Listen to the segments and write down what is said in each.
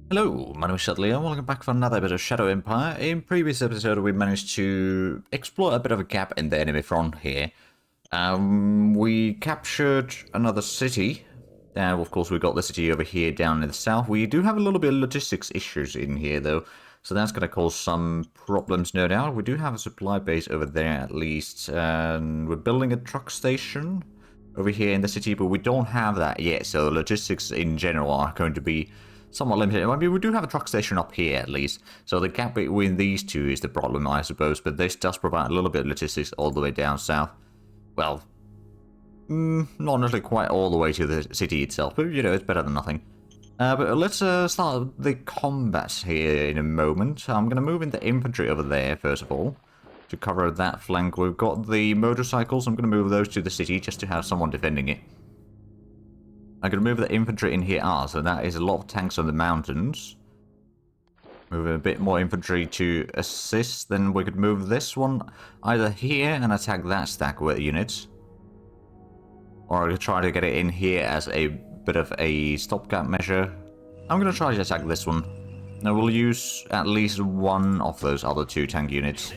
Hello, my name is Zhatelier, and welcome back for another bit of Shadow Empire. In previous episode, we managed to exploit a bit of a gap in the enemy front here. We captured another city, and of course we got the city over here down in the south. We do have a little bit of logistics issues in here though, so that's going to cause some problems no doubt. We do have a supply base over there at least, and we're building a truck station over here in the city, but we don't have that yet, so logistics in general are going to be somewhat limited. I mean, we do have a truck station up here at least, so the gap between these two is the problem, I suppose, but this does provide a little bit of logistics all the way down south. Well, not necessarily quite all the way to the city itself, but, you know, it's better than nothing. But let's start the combat here in a moment. I'm going to move in the infantry over there, first of all, to cover that flank. We've got the motorcycles. I'm going to move those to the city just to have someone defending it. I could move the infantry in here. So that is a lot of tanks on the mountains. Move a bit more infantry to assist. Then we could move this one either here and attack that stack with units. Or I could try to get it in here as a bit of a stopgap measure. I'm going to try to attack this one. Now we'll use at least one of those other two tank units.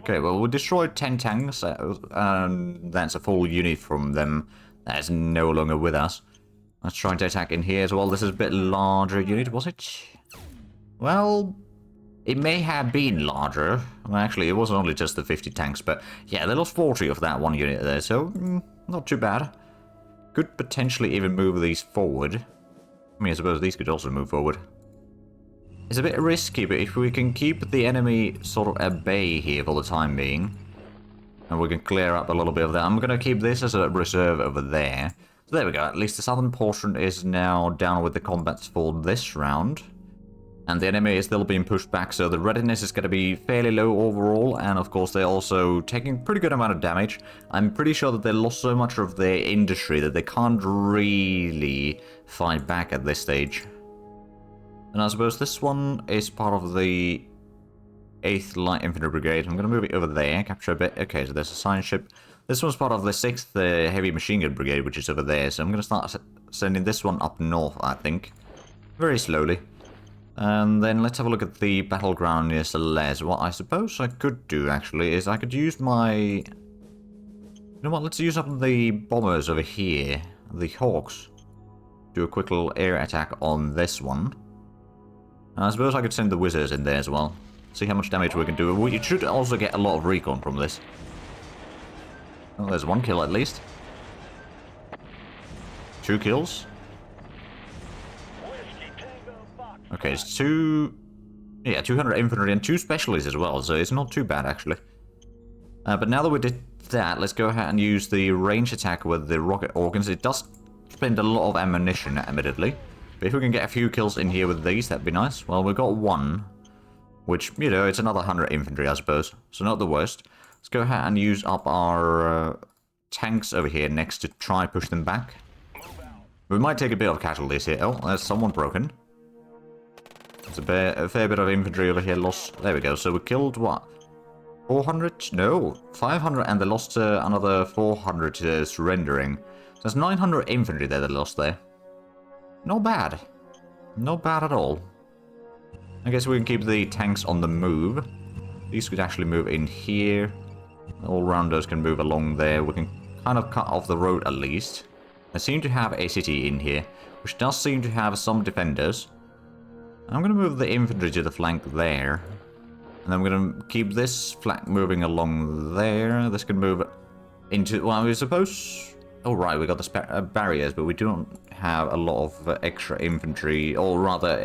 Okay, well, we destroyed 10 tanks, and that's a full unit from them that is no longer with us. Let's try to attack in here as well. This is a bit larger unit, was it? Well, it may have been larger. Well, actually, it wasn't only just the 50 tanks, but yeah, they lost 40 of that one unit there, so not too bad. Could potentially even move these forward. I mean, I suppose these could also move forward. It's a bit risky, but if we can keep the enemy sort of at bay here for the time being, and we can clear up a little bit of that, I'm going to keep this as a reserve over there. So there we go, at least the southern portion is now down with the combats for this round. And the enemy is still being pushed back, so the readiness is going to be fairly low overall, and of course they're also taking pretty good amount of damage. I'm pretty sure that they lost so much of their industry that they can't really fight back at this stage. And I suppose this one is part of the 8th Light Infantry Brigade. I'm going to move it over there, capture a bit. Okay, so there's a science ship. This one's part of the 6th Heavy Machine Gun Brigade, which is over there. So I'm going to start sending this one up north, I think. Very slowly. And then let's have a look at the battleground near Celeste. What I suppose I could do, actually, is I could use my... You know what, let's use up the bombers over here. The Hawks. Do a quick little air attack on this one. And I suppose I could send the wizards in there as well. See how much damage we can do. We should also get a lot of recon from this. Well, there's one kill at least. 2 kills. Okay, it's 200 infantry and 2 specialists as well, so it's not too bad actually. But now that we did that, let's go ahead and use the range attack with the rocket organs. It does spend a lot of ammunition, admittedly. But if we can get a few kills in here with these, that'd be nice. Well, we've got one, which, you know, it's another 100 infantry, I suppose. So not the worst. Let's go ahead and use up our tanks over here next to try and push them back. We might take a bit of casualties here. Oh, there's someone broken. There's a fair bit of infantry over here lost. There we go. So we killed, what? 400? No, 500, and they lost another 400 surrendering. So there's 900 infantry there they lost there. Not bad. Not bad at all. I guess we can keep the tanks on the move. These could actually move in here. All-rounders can move along there. We can kind of cut off the road at least. I seem to have a city in here, which does seem to have some defenders. I'm going to move the infantry to the flank there. And I'm going to keep this flank moving along there. This can move into... Well, I suppose... Oh, right, we got the barriers, but we don't have a lot of extra infantry, or rather,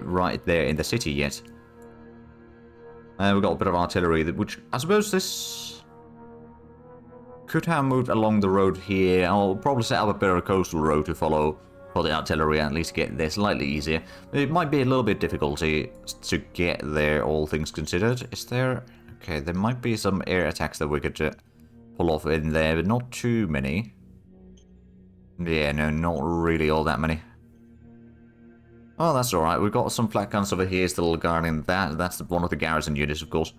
right there in the city yet. We've got a bit of artillery, which I suppose this could have moved along the road here. I'll probably set up a bit of a coastal road to follow for the artillery, at least get there slightly easier. It might be a little bit difficulty to get there, all things considered. Is there... Okay, there might be some air attacks that we could pull off in there, but not too many. Yeah, no, not really all that many. Oh, that's alright. We've got some flat guns over here still guarding that. That's one of the garrison units, of course.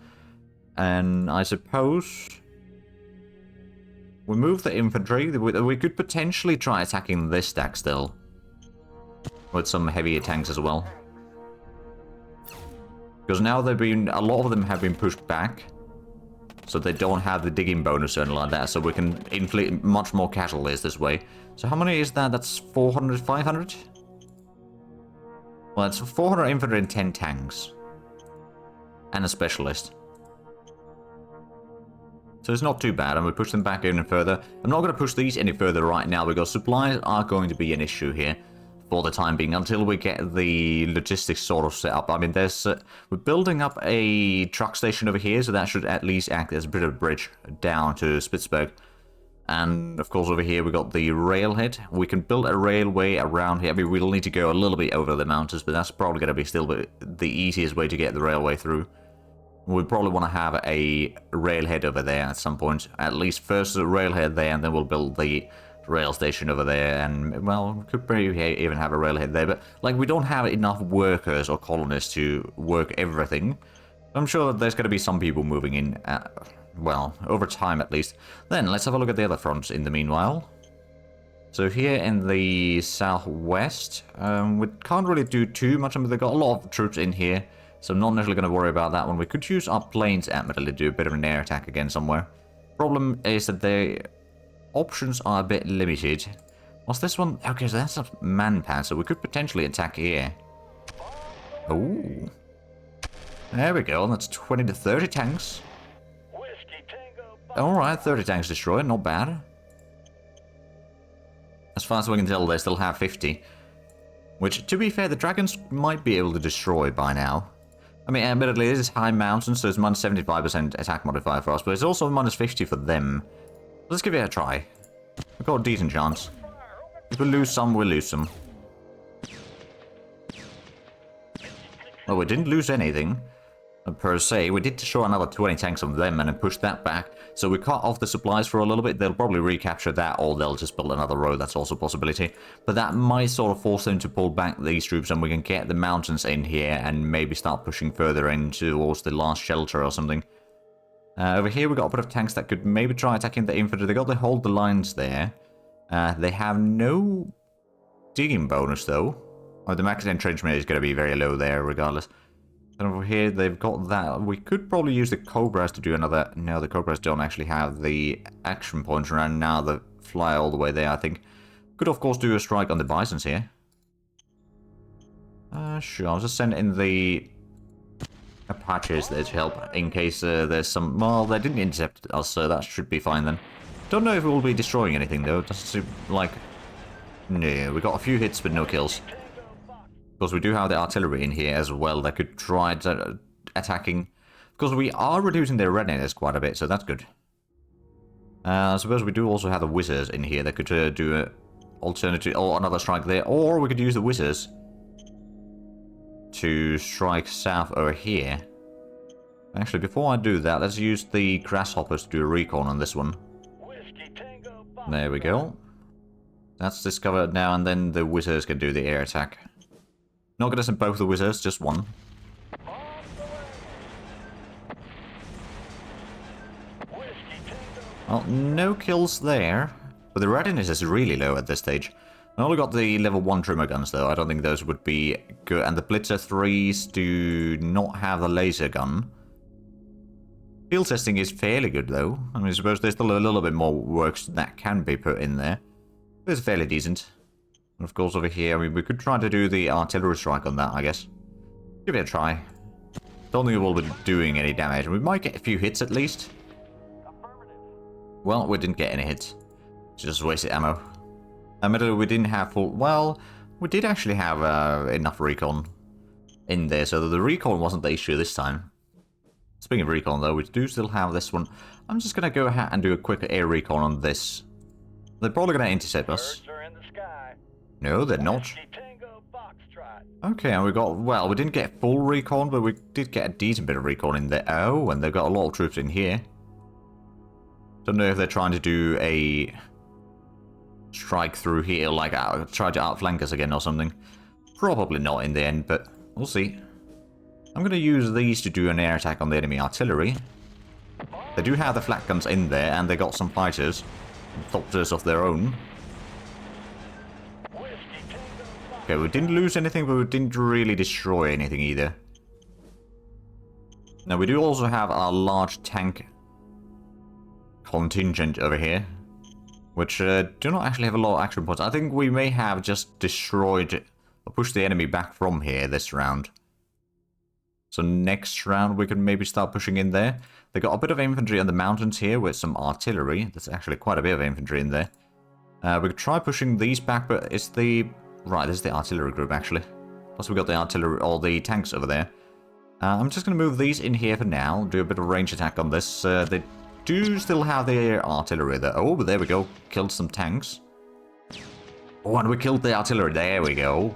And I suppose... We move the infantry. We could potentially try attacking this stack still. with some heavier tanks as well. Because now a lot of them have been pushed back, so they don't have the digging bonus or anything like that, so we can inflict much more casualties this way. So how many is that? That's 400, 500? Well, it's 400 infantry and 10 tanks. And a specialist. So it's not too bad, and we push them back even further. I'm not going to push these any further right now, because supplies are going to be an issue here for the time being, until we get the logistics sort of set up. I mean, we're building up a truck station over here, so that should at least act as a bit of a bridge down to Spitzberg. And, of course, over here we got the railhead. We can build a railway around here. I mean, we'll need to go a little bit over the mountains, but that's probably going to be still the easiest way to get the railway through. We probably want to have a railhead over there at some point. At least first the railhead there, and then we'll build the rail station over there. And, well, we could probably even have a railhead there. But, like, we don't have enough workers or colonists to work everything. I'm sure that there's going to be some people moving in, well, over time at least. Then, let's have a look at the other fronts in the meanwhile. So here in the southwest, we can't really do too much. I mean, they've got a lot of troops in here. So I'm not necessarily going to worry about that one. We could use our planes admittedly to do a bit of an air attack again somewhere. Problem is that the options are a bit limited. What's this one? Okay, so that's a man-pad, so we could potentially attack here. Ooh. There we go, that's 20 to 30 tanks. Alright, 30 tanks destroyed, not bad. As far as we can tell, they still have 50. Which, to be fair, the dragons might be able to destroy by now. I mean, admittedly, this is high mountain, so it's minus 75% attack modifier for us, but it's also minus 50 for them. Let's give it a try. We've got a decent chance. If we lose some, we'll lose some. Well, we didn't lose anything, per se. We did destroy another 20 tanks of them and then push that back. So we cut off the supplies for a little bit. They'll probably recapture that, or they'll just build another road. That's also a possibility. But that might sort of force them to pull back these troops, and we can get the mountains in here and maybe start pushing further in towards the last shelter or something. Over here we got a bit of tanks that could maybe try attacking the infantry. They got to hold the lines there. They have no digging bonus though. Oh, the max entrenchment is going to be very low there regardless. And over here they've got that. We could probably use the Cobras to do another... No, the Cobras don't actually have the action points around now. They fly all the way there, I think. Could of course do a strike on the Bisons here. Sure, I'll just send in the Apaches there to help in case there's some... Well, they didn't intercept us, so that should be fine then. Don't know if we'll be destroying anything though. It doesn't seem like... No, we got a few hits but no kills. Of course, we do have the artillery in here as well that could try attacking. Because we are reducing their readiness quite a bit, so that's good. I suppose we do also have the Wizards in here that could do an alternative or another strike there. Or we could use the Wizards to strike south over here. Actually, before I do that, let's use the Grasshoppers to do a recon on this one. There we go. That's discovered now, and then the Wizards can do the air attack. Not gonna send both the Wizards, just one. Well, no kills there. But the readiness is really low at this stage. I only got the level 1 trimmer guns though. I don't think those would be good. And the Blitzer 3s do not have the laser gun. Field testing is fairly good though. I mean, I suppose there's still a little bit more works that can be put in there. But it's fairly decent. And of course over here, I mean, we could try to do the artillery strike on that, I guess. Give it a try. Don't think it will be doing any damage. We might get a few hits at least. Well, we didn't get any hits. Just wasted ammo. Admittedly, we didn't have full... Well, we did actually have enough recon in there, so the recon wasn't the issue this time. Speaking of recon, though, we do still have this one. I'm just going to go ahead and do a quick air recon on this. They're probably going to intercept us. No, they're not. Okay, and we got... Well, we didn't get full recon, but we did get a decent bit of recon in there. Oh, and they've got a lot of troops in here. Don't know if they're trying to do a strike through here, like try to outflank us again or something. Probably not in the end, but we'll see. I'm going to use these to do an air attack on the enemy artillery. They do have the flak guns in there, and they got some fighters, Thopters of their own. Okay, we didn't lose anything, but we didn't really destroy anything either. Now, we do also have our large tank contingent over here, which do not actually have a lot of action points. I think we may have just destroyed or pushed the enemy back from here this round. So next round we can maybe start pushing in there. They got a bit of infantry on the mountains here with some artillery. There's actually quite a bit of infantry in there. We could try pushing these back, but it's the... Right, this is the artillery group actually. Plus we got the artillery, or the tanks over there. I'm just going to move these in here for now. Do a bit of range attack on this. They do still have their artillery there. Oh, there we go. Killed some tanks. Oh, and we killed the artillery. There we go.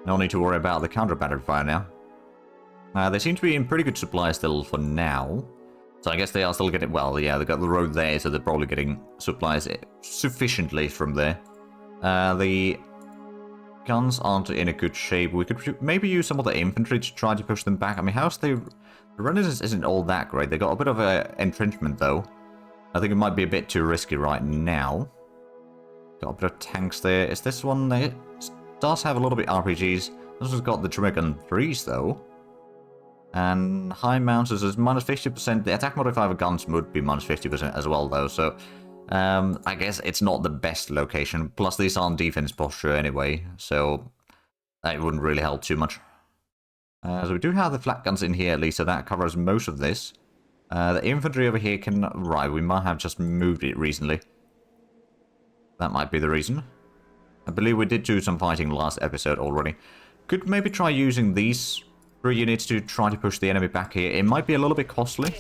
No need to worry about the counter-battery fire now. They seem to be in pretty good supply still for now. So I guess they are still getting... Well, yeah, they got the road there, so they're probably getting supplies sufficiently from there. The guns aren't in a good shape. We could maybe use some of the infantry to try to push them back. I mean, how's the... The resistance isn't all that great. They got a bit of a entrenchment, though. I think it might be a bit too risky right now. Got a bit of tanks there. Is this one... It does have a little bit RPGs. This one's got the Tremecon 3s, though. And high mounts is minus 50%. The attack modifier of guns would be minus 50% as well, though. So, I guess it's not the best location. Plus, these aren't defense posture anyway. So, it wouldn't really help too much. So we do have the flat guns in here at least. So that covers most of this. The infantry over here can... Right, we might have just moved it recently. That might be the reason. I believe we did do some fighting last episode already. Could maybe try using these... 3 units to try to push the enemy back here. It might be a little bit costly.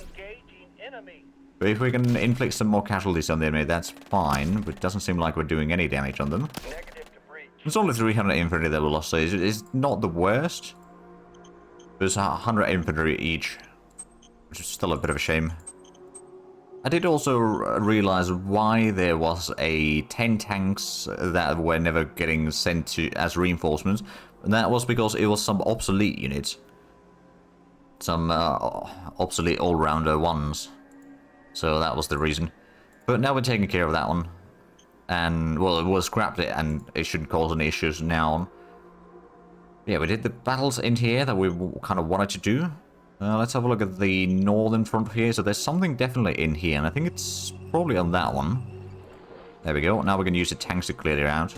But if we can inflict some more casualties on the enemy, that's fine. But it doesn't seem like we're doing any damage on them. It's only 300 infantry that we lost, so it's not the worst. There's 100 infantry each, which is still a bit of a shame. I did also realize why there was a 10 tanks that were never getting sent to as reinforcements. And that was because it was some obsolete units. Some obsolete all-rounder ones. So that was the reason. But now we're taking care of that one. And, well, we'll scrap it and it shouldn't cause any issues now. Yeah, we did the battles in here that we kind of wanted to do. Let's have a look at the northern front here. So there's something definitely in here. And I think it's probably on that one. There we go. Now we can use the tanks to clear it out.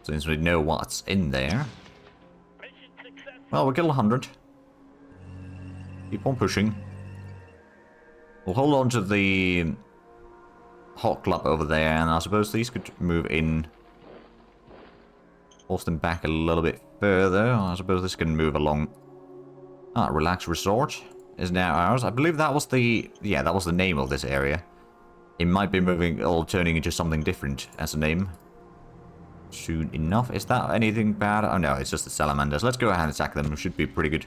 Since we know what's in there. Well, we killed 100. Keep on pushing. We'll hold on to the hot club over there, and I suppose these could move in. Force them back a little bit further. I suppose this can move along. Relax Resort is now ours. I believe that was the... Yeah, that was the name of this area. It might be moving or turning into something different as a name. Soon enough. Is that anything bad? Oh no, it's just the salamanders. Let's go ahead and attack them. It should be pretty good.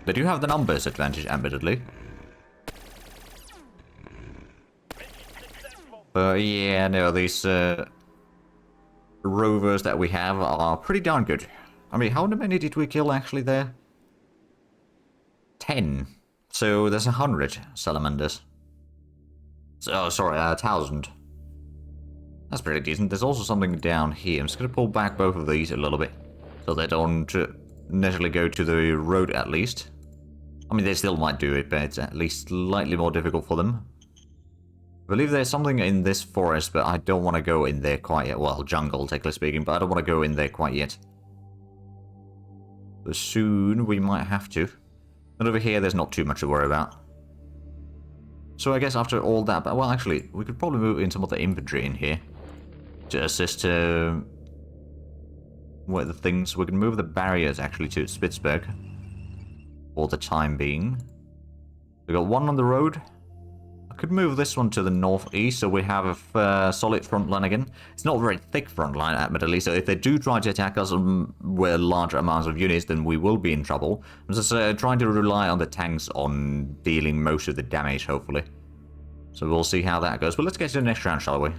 They do have the numbers advantage, admittedly. But yeah, no, these rovers that we have are pretty darn good. I mean, how many did we kill actually there? 10. So there's 100 salamanders. So, sorry, 1,000. That's pretty decent. There's also something down here. I'm just going to pull back both of these a little bit. So they don't necessarily go to the road at least. I mean, they still might do it, but it's at least slightly more difficult for them. I believe there's something in this forest, but I don't want to go in there quite yet. Well, jungle, technically speaking, but I don't want to go in there quite yet. But soon we might have to. And over here, there's not too much to worry about. So I guess after all that... Well, actually, we could probably move in some of the infantry in here. To assist with the things. We can move the barriers actually to Spitzberg. For the time being. We got one on the road. I could move this one to the northeast so we have a solid front line again. It's not a very thick front line, admittedly, so if they do try to attack us with large amounts of units, then we will be in trouble. I'm just trying to rely on the tanks on dealing most of the damage, hopefully. So we'll see how that goes. But let's get to the next round, shall we?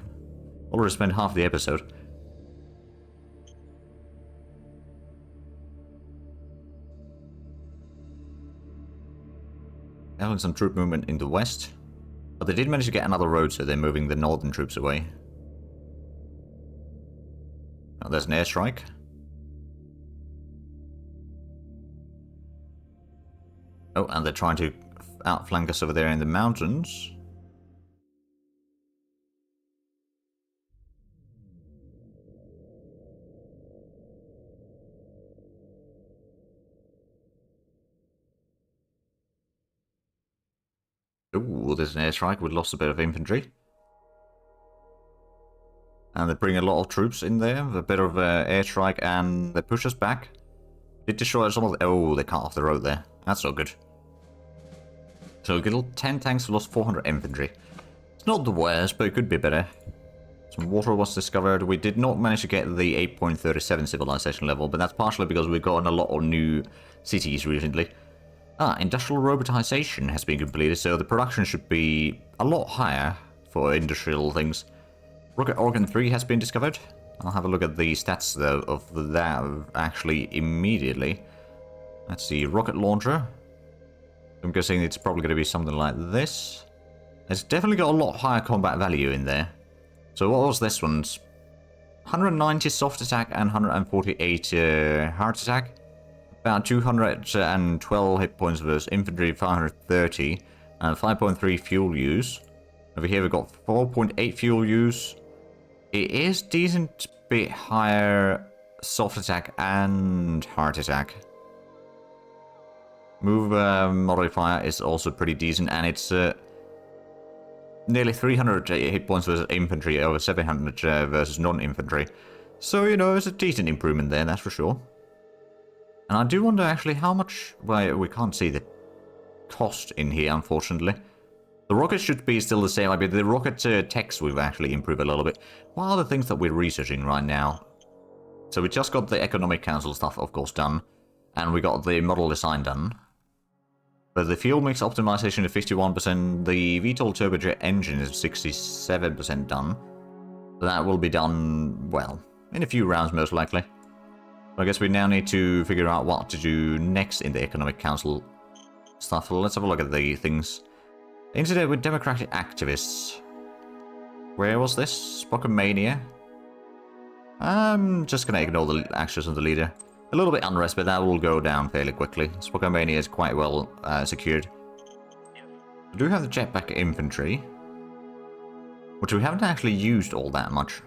Already spent half the episode. Having some troop movement in the west. But they did manage to get another road, so they're moving the northern troops away. Oh, there's an airstrike. Oh, and they're trying to outflank us over there in the mountains. Ooh, there's an airstrike. We lost a bit of infantry. And they bring a lot of troops in there. A bit of airstrike, and they push us back. Did destroy some of the... Oh, they cut off the road there. That's not good. So we killed 10 tanks, we lost 400 infantry. It's not the worst, but it could be better. Some water was discovered. We did not manage to get the 8.37 civilization level, but that's partially because we've gotten a lot of new cities recently. Industrial robotization has been completed, so the production should be a lot higher for industrial things. Rocket Organ 3 has been discovered. I'll have a look at the stats though of that actually immediately. Let's see, rocket launcher. I'm guessing it's probably going to be something like this. It's definitely got a lot higher combat value in there. So what was this one's? 190 soft attack and 148 hard attack. About 212 hit points versus infantry, 530, and 5.3 fuel use. Over here we've got 4.8 fuel use. It is decent bit higher soft attack and heart attack. Move modifier is also pretty decent, and it's nearly 300 hit points versus infantry, over 700 versus non-infantry. So, you know, it's a decent improvement there, that's for sure. And I do wonder actually how much... Well, we can't see the cost in here, unfortunately. The rockets should be still the same. I mean, the rocket text we've actually improved a little bit. What are the things that we're researching right now? So we just got the Economic Council stuff, of course, done. And we got the model design done. But the fuel mix optimization is 51%. The VTOL turbojet engine is 67% done. That will be done, well, in a few rounds most likely. I guess we now need to figure out what to do next in the Economic Council stuff. Let's have a look at the things. Incident with democratic activists. Where was this? Spokomania? I'm just gonna ignore the actions of the leader. A little bit unrest, but that will go down fairly quickly. Spokomania is quite well secured. We do have the jetpack infantry, which we haven't actually used all that much.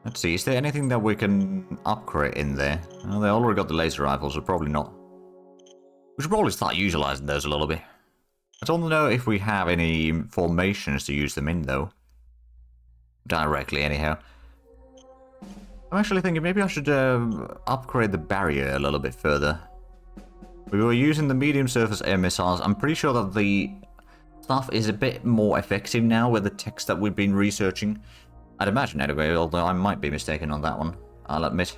Let's see, is there anything that we can upgrade in there? Well, they already got the laser rifles, so probably not. We should probably start utilizing those a little bit. I don't know if we have any formations to use them in, though. Directly, anyhow. I'm actually thinking maybe I should upgrade the barrier a little bit further. We were using the medium surface air missiles. I'm pretty sure that the stuff is a bit more effective now with the text that we've been researching. I'd imagine anyway, although I might be mistaken on that one, I'll admit.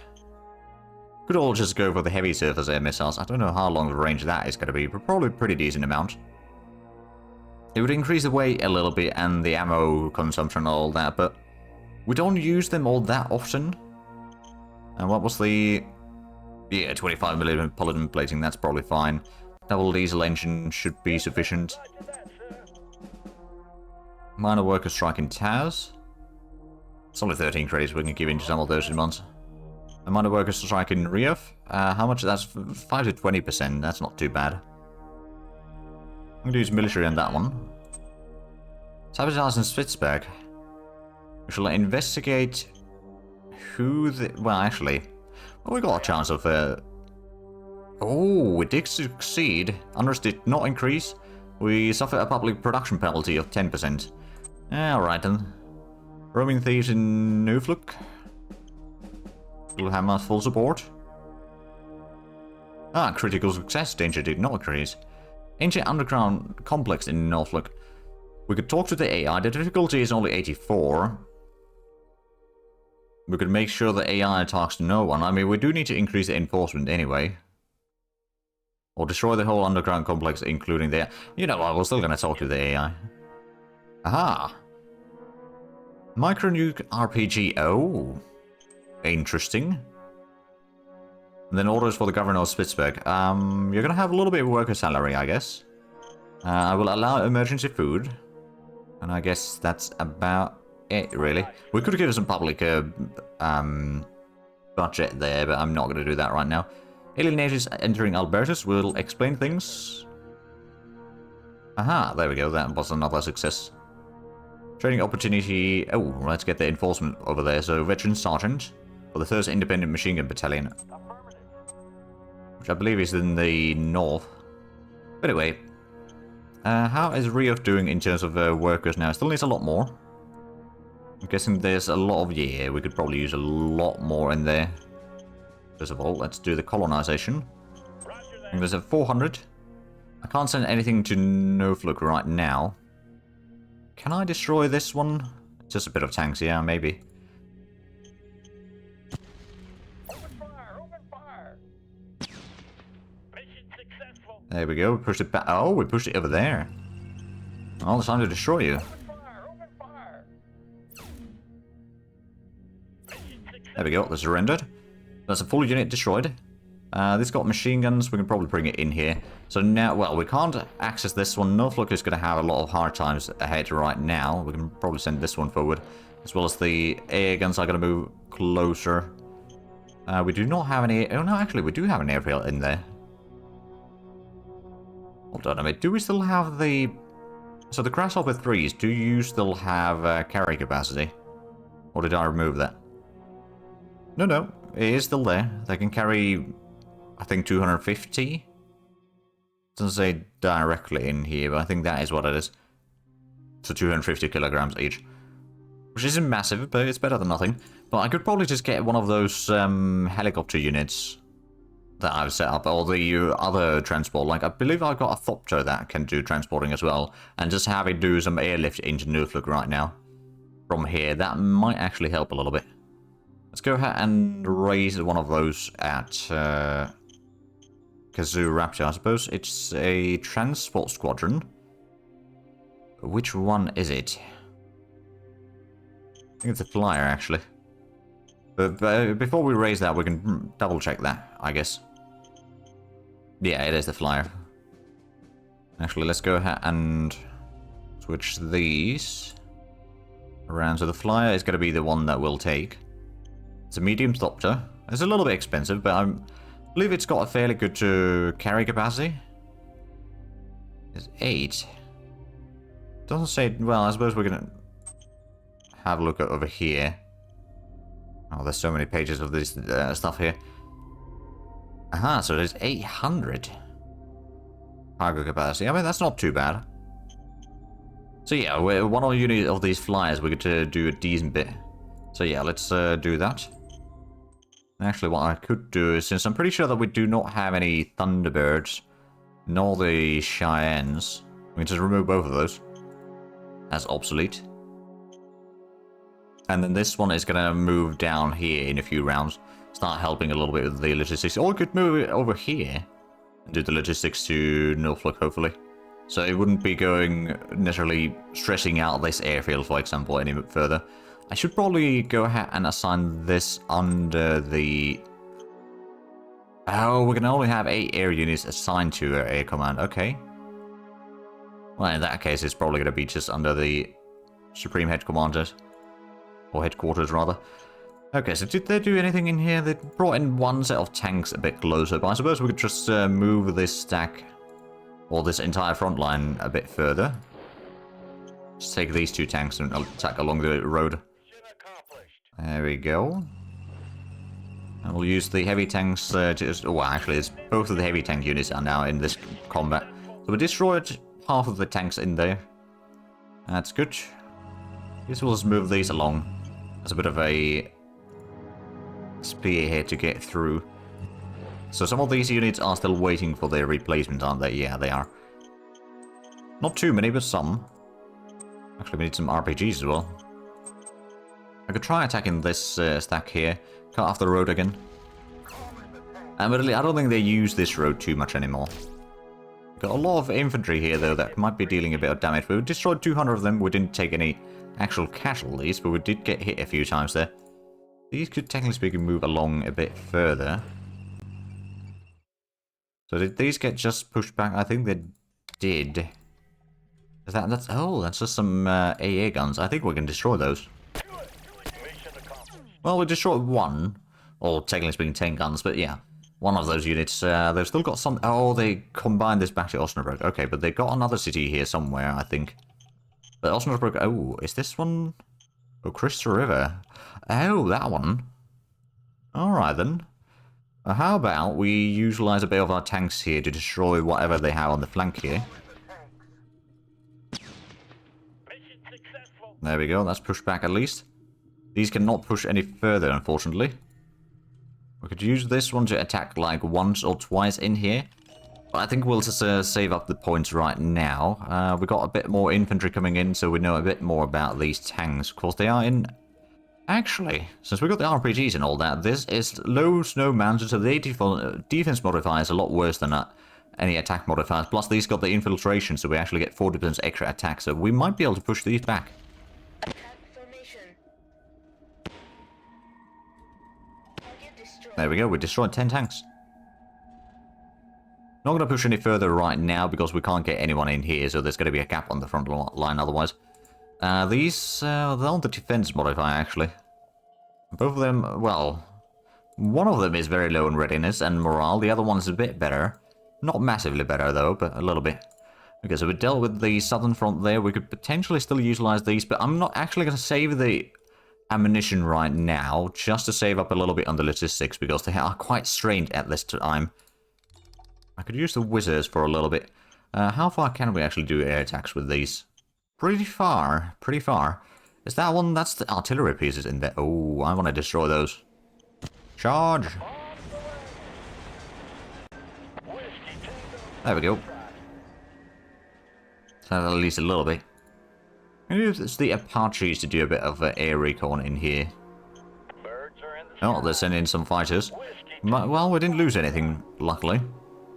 Could all just go for the heavy surface air missiles. I don't know how long the range that is going to be, but probably a pretty decent amount. It would increase the weight a little bit and the ammo consumption and all that, but we don't use them all that often. And what was the... Yeah, 25mm polygon plating, that's probably fine. Double diesel engine should be sufficient. Minor worker strike in Taz. It's only 13 credits, we can give into some of those in months. A minor worker strike in Riev. How much? That's 5 to 20%, that's not too bad. I'm going to use military on that one. Sabotage in Spitzberg. We shall investigate who the... Well, actually... Well, we got a chance of... Oh, we did succeed. Unrest did not increase. We suffer a public production penalty of 10%. Alright then. Roaming thieves in Nufluk. Will have my full support. Critical success. Danger did not increase. Ancient underground complex in Norfolk. We could talk to the AI. The difficulty is only 84. We could make sure the AI talks to no one. I mean, we do need to increase the enforcement anyway. Or destroy the whole underground complex, including the... You know what, we're still gonna talk to the AI. Aha! Micronuke RPG. Oh. Interesting. And then orders for the governor of Spitzberg. You're gonna have a little bit of worker salary, I guess. I will allow emergency food. And I guess that's about it, really. We could give some public budget there, but I'm not going to do that right now. Alien nations entering Albertus will explain things. Aha, there we go. That was another success. Training opportunity. Oh, let's get the enforcement over there. So, veteran sergeant for the 1st Independent Machine Gun Battalion, which I believe is in the north. But anyway, how is Rios doing in terms of workers now? Still needs a lot more. I'm guessing there's a lot of... Yeah, we could probably use a lot more in there. First of all, let's do the colonization. I think there's a 400. I can't send anything to Norfolk right now. Can I destroy this one? Just a bit of tanks, yeah, maybe. Open fire! Open fire! Mission successful. There we go, we pushed it back. Oh, we pushed it over there. Well, it's time to destroy you. Open fire! Open fire! Mission successful. There we go, that's surrendered. That's a full unit destroyed. This got machine guns, we can probably bring it in here. So now, well, we can't access this one. Norfolk is going to have a lot of hard times ahead right now. We can probably send this one forward. As well as the air guns are going to move closer. We do not have any... Oh no, actually, we do have an airfield in there. Hold on a minute, do we still have the... So the Grasshopper 3s, do you still have carry capacity? Or did I remove that? No, it is still there. They can carry, I think, 250? Doesn't say directly in here, but I think that is what it is. So 250 kilograms each. Which isn't massive, but it's better than nothing. But I could probably just get one of those helicopter units that I've set up, or the other transport. Like, I believe I've got a Thopter that can do transporting as well, and just have it do some airlift into Norfolk right now. From here, that might actually help a little bit. Let's go ahead and raise one of those at Kazoo Raptor. I suppose it's a transport squadron. Which one is it? I think it's a flyer, actually. But before we raise that, we can double check that, I guess. Yeah, it is the flyer. Actually, let's go ahead and switch these around. So the flyer is going to be the one that we'll take. It's a medium Thopter. It's a little bit expensive, but I believe it's got a fairly good carry capacity. It's 8. Doesn't say... Well, I suppose we're going to have a look at over here. Oh, there's so many pages of this stuff here. Aha, so there's 800 cargo capacity. I mean, that's not too bad. So yeah, one of unit of these flyers, we get to do a decent bit. So yeah, let's do that. Actually, what I could do is, since I'm pretty sure that we do not have any Thunderbirds, nor the Cheyennes, we can just remove both of those as obsolete. And then this one is going to move down here in a few rounds, start helping a little bit with the logistics. Or we could move it over here and do the logistics to Norfolk, hopefully. So it wouldn't be going necessarily stressing out this airfield, for example, any further. I should probably go ahead and assign this under the... Oh, we can only have 8 air units assigned to air command. Okay. Well, in that case, it's probably going to be just under the Supreme Head Commanders. Or headquarters, rather. Okay, so did they do anything in here? They brought in one set of tanks a bit closer, but I suppose we could just move this stack, or this entire front line, a bit further. Just take these 2 tanks and attack along the road. There we go. And we'll use the heavy tanks well, actually, it's both of the heavy tank units are now in this combat. So we destroyed half of the tanks in there. That's good. I guess we'll just move these along. As a bit of a spearhead to get through. So some of these units are still waiting for their replacement, aren't they? Yeah, they are. Not too many, but some. Actually, we need some RPGs as well. I could try attacking this stack here. Cut off the road again. But I don't think they use this road too much anymore. Got a lot of infantry here, though, that might be dealing a bit of damage. We destroyed 200 of them. We didn't take any actual casualties, but we did get hit a few times there. These could, technically speaking, move along a bit further. So did these get just pushed back? I think they did. That's just some AA guns. I think we can destroy those. Well, we destroyed one. Or technically speaking 10 guns, but yeah. One of those units. They've still got some... Oh, they combined this back to Osnabrück. Okay, but they've got another city here somewhere, I think. But Osnabrück... Oh, is this one... Oh, Crystal River. Oh, that one. Alright then. How about we utilize a bit of our tanks here to destroy whatever they have on the flank here. Mission successful. There we go, that's pushed back at least. These cannot push any further, unfortunately. We could use this one to attack like once or twice in here. But I think we'll just save up the points right now. We got a bit more infantry coming in, so we know a bit more about these tanks. Of course, they are in... Actually, since we got the RPGs and all that, this is low snow mountains, so the defense modifier is a lot worse than any attack modifiers. Plus, these got the infiltration, so we actually get 40% extra attack, so we might be able to push these back. There we go, we destroyed 10 tanks. Not going to push any further right now because we can't get anyone in here, so there's going to be a gap on the front line otherwise. These, they're on the defense modifier actually. Both of them, well, one of them is very low in readiness and morale, the other one is a bit better. Not massively better though, but a little bit. Okay, so we dealt with the southern front there, we could potentially still utilize these, but I'm not actually going to save the ammunition right now, just to save up a little bit on the logistics, because they are quite strained at this time. I could use the wizards for a little bit. How far can we actually do air attacks with these? Pretty far, pretty far. Is that one? That's the artillery pieces in there. Oh, I want to destroy those. Charge! There we go. So at least a little bit. Maybe it's the Apaches to do a bit of air recon in here. Oh, they're sending in some fighters. Well, we didn't lose anything, luckily.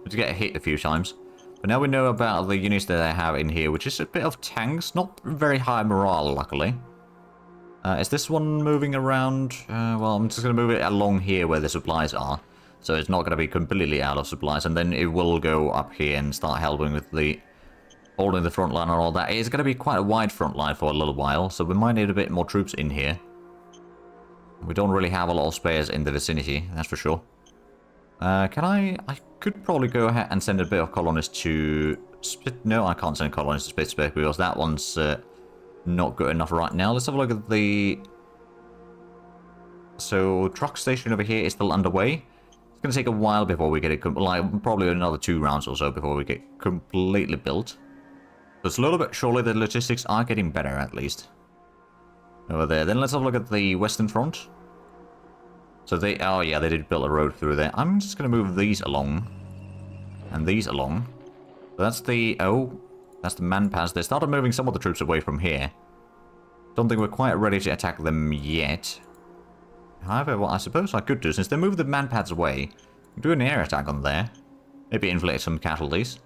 We did get hit a few times. But now we know about the units that they have in here, which is a bit of tanks. Not very high morale, luckily. Is this one moving around? Well, I'm just going to move it along here where the supplies are. So it's not going to be completely out of supplies. And then it will go up here and start helping with the... holding the front line and all that. It's going to be quite a wide front line for a little while. So we might need a bit more troops in here. We don't really have a lot of spares in the vicinity, that's for sure. Can I could probably go ahead and send a bit of colonists to Split. No, I can't send colonists to Split because that one's not good enough right now. Let's have a look at the... So, truck station over here is still underway. It's going to take a while before we get it... Like, probably another 2 rounds or so before we get completely built. But slowly but surely the logistics are getting better, at least. Over there. Then let's have a look at the Western Front. So they... Oh, yeah, they did build a road through there. I'm just going to move these along. And these along. So that's the... Oh, that's the man pass. They started moving some of the troops away from here. Don't think we're quite ready to attack them yet. However, what I suppose I could do, since they moved the man pads away, do an air attack on there. Maybe inflict some casualties.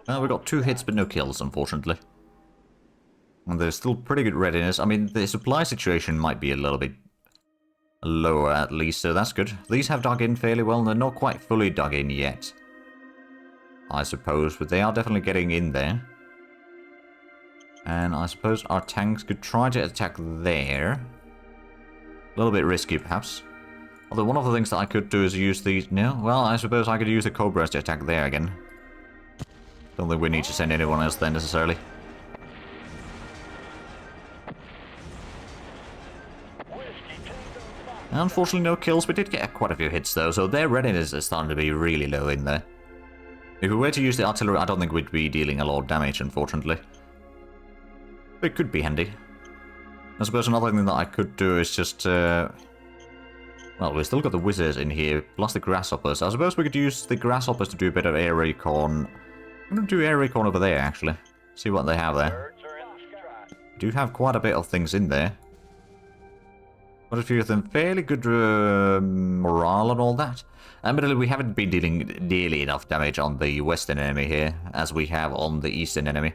We got 2 hits but no kills, unfortunately. And there's still pretty good readiness. I mean, the supply situation might be a little bit lower at least, so that's good. These have dug in fairly well, and they're not quite fully dug in yet, I suppose, but they are definitely getting in there. And I suppose our tanks could try to attack there. A little bit risky, perhaps. Although one of the things that I could do is use these... No, well, I suppose I could use the Cobras to attack there again. Don't think we need to send anyone else there necessarily. Unfortunately, no kills. We did get quite a few hits, though, so their readiness is starting to be really low in there. If we were to use the artillery, I don't think we'd be dealing a lot of damage, unfortunately. But it could be handy. I suppose another thing that I could do is just... Well, we've still got the wizards in here, plus the grasshoppers. I suppose we could use the grasshoppers to do a bit of air recon. I'm going to do air recon over there, actually. See what they have there. We do have quite a bit of things in there. Quite a few of them fairly good morale and all that. Admittedly, we haven't been dealing nearly enough damage on the western enemy here, as we have on the eastern enemy.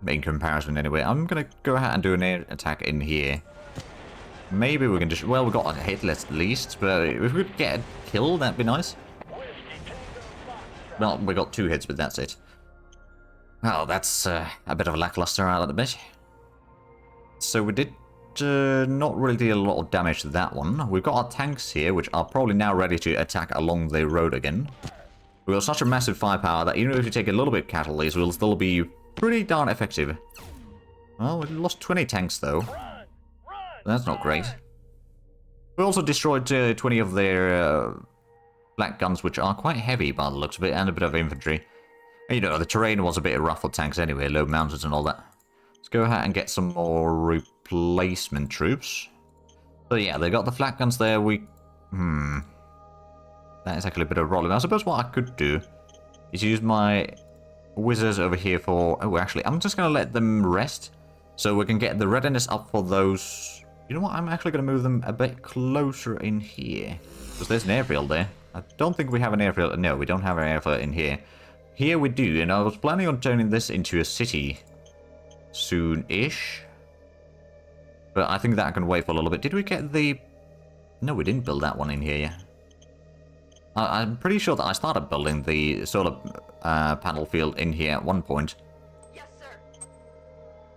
In comparison, anyway. I'm going to go ahead and do an air attack in here. Maybe we can just... Well, we got a hit list at least, but if we could get a kill, that'd be nice. Well, we got 2 hits, but that's it. Well, that's a bit of a lackluster, I'll admit. So we did not really deal a lot of damage to that one. We've got our tanks here, which are probably now ready to attack along the road again. We've got such a massive firepower that even if you take a little bit of casualties, we'll still be pretty darn effective. Well, we lost 20 tanks though. That's not great. We also destroyed 20 of their black guns, which are quite heavy by the looks of it, and a bit of infantry. You know, the terrain was a bit rough for tanks anyway, low mountains and all that. Let's go ahead and get some more replacement troops. So yeah, they got the flak guns there. That is actually a bit of a problem. I suppose what I could do is use my wizards over here for... Oh, actually, I'm just going to let them rest. So we can get the readiness up for those... You know what? I'm actually going to move them a bit closer in here. Because there's an airfield there. I don't think we have an airfield. No, we don't have an airfield in here. Here we do, and I was planning on turning this into a city soon-ish. But I think that can wait for a little bit. Did we get the... No, we didn't build that one in here yet. I'm pretty sure that I started building the solar panel field in here at one point. Yes, sir.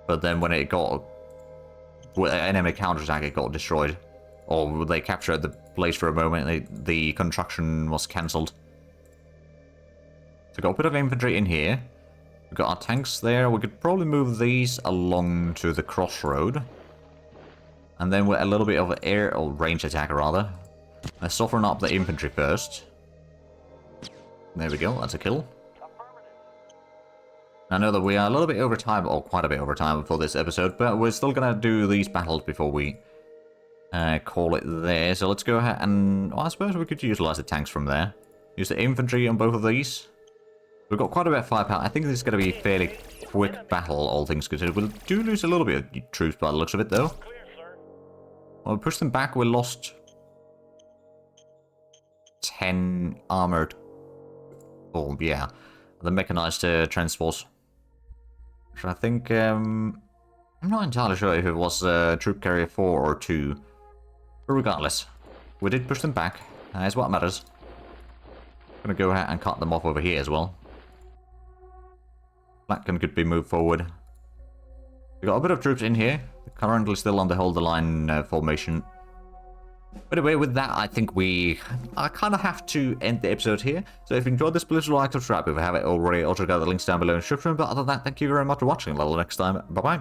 But then when it got... With an enemy counterattack, it got destroyed. Or they captured the place for a moment, the construction was cancelled. So we've got a bit of infantry in here. We've got our tanks there. We could probably move these along to the crossroad. And then with a little bit of air, or range attack rather. Let's soften up the infantry first. There we go, that's a kill. I know that we are a little bit over time, or quite a bit over time for this episode, but we're still going to do these battles before we call it there. So let's go ahead and... Well, I suppose we could utilize the tanks from there. Use the infantry on both of these. We've got quite a bit of firepower. I think this is going to be a fairly quick battle, all things considered. We do lose a little bit of troops by the looks of it, though. Well, we pushed them back. We lost 10 armored... Oh, yeah. The mechanized transports. Which I think... I'm not entirely sure if it was troop carrier 4 or 2. But regardless, we did push them back. That's what matters. I'm going to go ahead and cut them off over here as well. Black gun could be moved forward. We got a bit of troops in here. They're currently still on the hold the line formation. But anyway, with that, I think I kind of have to end the episode here. So if you enjoyed this, please like, subscribe if you haven't already. Also got the links down below in the description. But other than that, thank you very much for watching. Until next time, bye-bye.